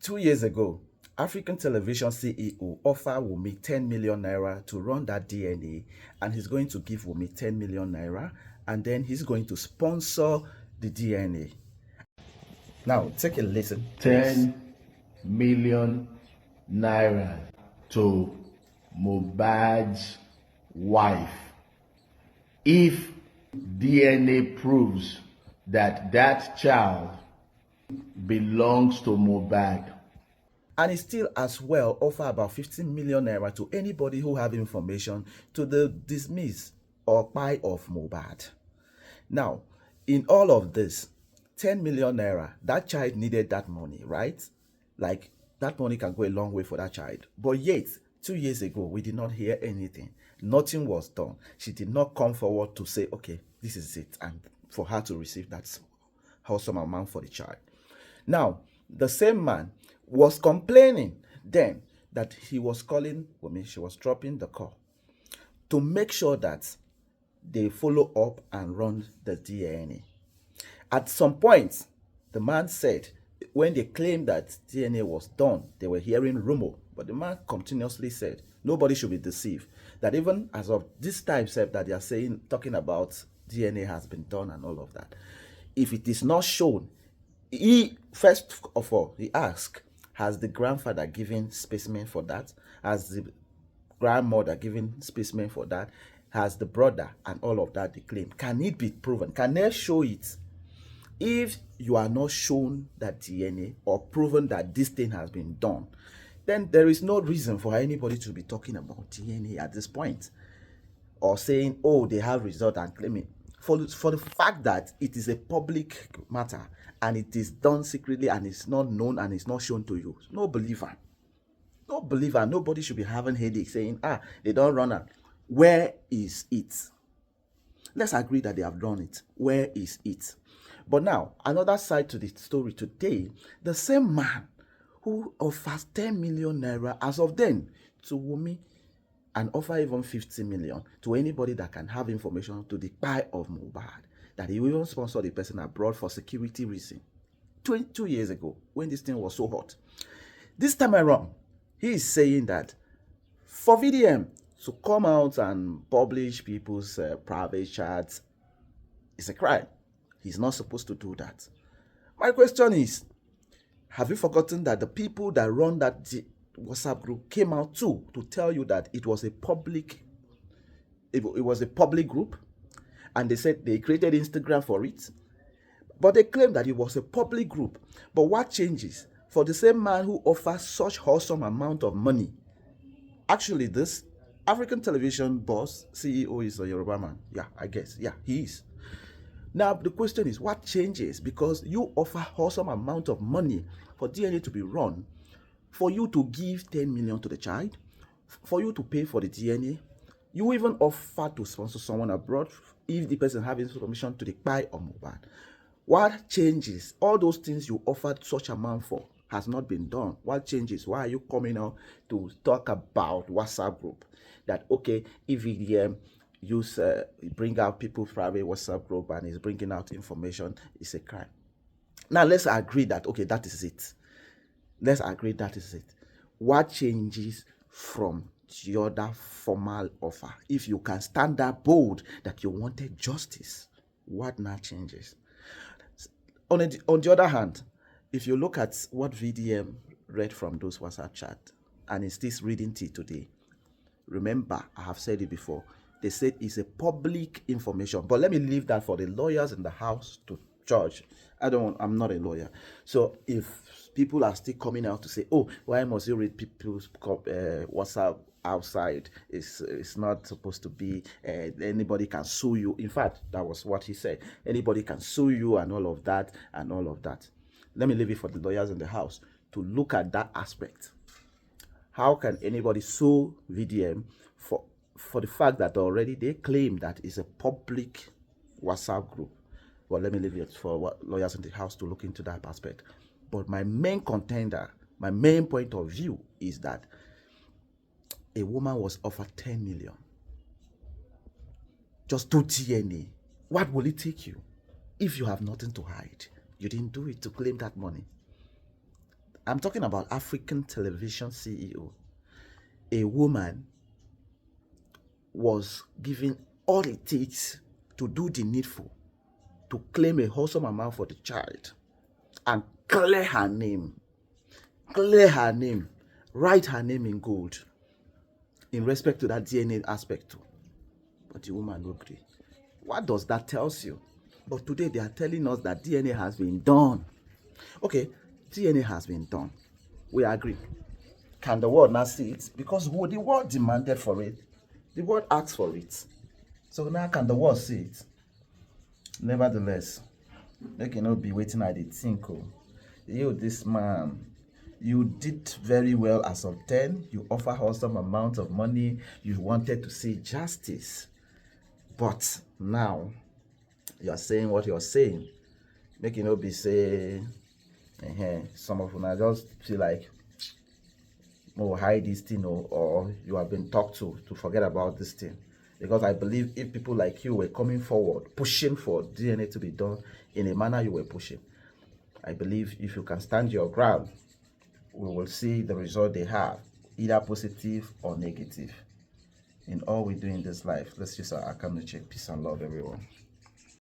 2 years ago, African television CEO offered Wunmi 10 million naira to run that DNA, and he's going to give Wunmi 10 million naira, and then he's going to sponsor the DNA. Now, take a listen. 10 million naira to Mohbad's wife. If DNA proves that that child belongs to Mohbad. And he still as well offer about 15 million naira to anybody who have information to the dismiss or buy of Mohbad. Now, in all of this, 10 million naira, that child needed that money, right? Like, that money can go a long way for that child. But yet, 2 years ago, we did not hear anything. Nothing was done. She did not come forward to say, okay, this is it, and for her to receive that wholesome amount for the child. Now, the same man was complaining then that he was calling Wunmi, she was dropping the call to make sure that they follow up and run the DNA. At some point, the man said, when they claimed that DNA was done, they were hearing rumor, but the man continuously said, nobody should be deceived. That even as of this time, that they are saying, talking about DNA has been done and all of that, if it is not shown, he first of all, he asked, has the grandfather given specimen for that? Has the grandmother given specimen for that? Has the brother and all of that they claim? Can it be proven? Can they show it? If you are not shown that DNA or proven that this thing has been done, then there is no reason for anybody to be talking about DNA at this point or saying, oh, they have result and claiming. For the fact that it is a public matter and it is done secretly and it's not known and it's not shown to you, no believer. No believer, nobody should be having headache saying, they don't run it. Where is it? Let's agree that they have done it. Where is it? But now, another side to the story today, the same man who offers 10 million naira as of then to Wunmi and offer even 50 million to anybody that can have information to the buy of Mohbad, that he will even sponsor the person abroad for security reason. 2 years ago, when this thing was so hot. This time around, he is saying that for VDM to come out and publish people's private chats is a crime. He's not supposed to do that. My question is, have you forgotten that the people that run that WhatsApp group came out too to tell you that it was a public group, and they said they created Instagram for it, but they claimed that it was a public group. But what changes for the same man who offers such wholesome amount of money? Actually, this African television boss CEO is a Yoruba man. Yeah, I guess. Yeah, he is. Now, the question is, what changes? Because you offer wholesome amount of money for DNA to be run, for you to give 10 million to the child, for you to pay for the DNA. You even offer to sponsor someone abroad if the person has information to the buy or Mohbad. What changes? All those things you offered such amount for has not been done. What changes? Why are you coming out to talk about WhatsApp group? That, okay, if VDM bring out people's private WhatsApp group and is bringing out information, it's a crime. Now, let's agree that, okay, that is it. Let's agree that is it. What changes from the other formal offer? If you can stand that bold that you wanted justice, what now changes? On the other hand, if you look at what VDM read from those WhatsApp chat, and is this reading till today, remember, I have said it before, they said it's a public information. But let me leave that for the lawyers in the house to judge. I'm not a lawyer. So if people are still coming out to say, oh, why must you read people's WhatsApp outside? It's not supposed to be, anybody can sue you. In fact, that was what he said. Anybody can sue you and all of that and all of that. Let me leave it for the lawyers in the house to look at that aspect. How can anybody sue VDM for the fact that already they claim that it's a public WhatsApp group? Well, let me leave it for lawyers in the house to look into that aspect. But my main contender, my main point of view is that a woman was offered 10 million. Just do DNA. What will it take you if you have nothing to hide? You didn't do it to claim that money. I'm talking about African television CEO. A woman was given all it takes to do the needful, to claim a wholesome amount for the child, and clear her name, write her name in gold in respect to that DNA aspect too. But the woman no agree. What does that tell you? But today they are telling us that DNA has been done. Okay, DNA has been done. We agree. Can the world not see it? Because the world demanded for it. The world asked for it. So now can the world see it? Nevertheless, they cannot be waiting at the think. You, this man, you did very well as of then. You offer her some amount of money. You wanted to see justice. But now, you're saying what you're saying. Make you not be say, some of them just feel like, oh, hide this thing, or you have been talked to forget about this thing. Because I believe if people like you were coming forward, pushing for DNA to be done in a manner you were pushing, I believe if you can stand your ground, we will see the result they have, either positive or negative. In all we do in this life, let's use our account to check. Peace and love, everyone.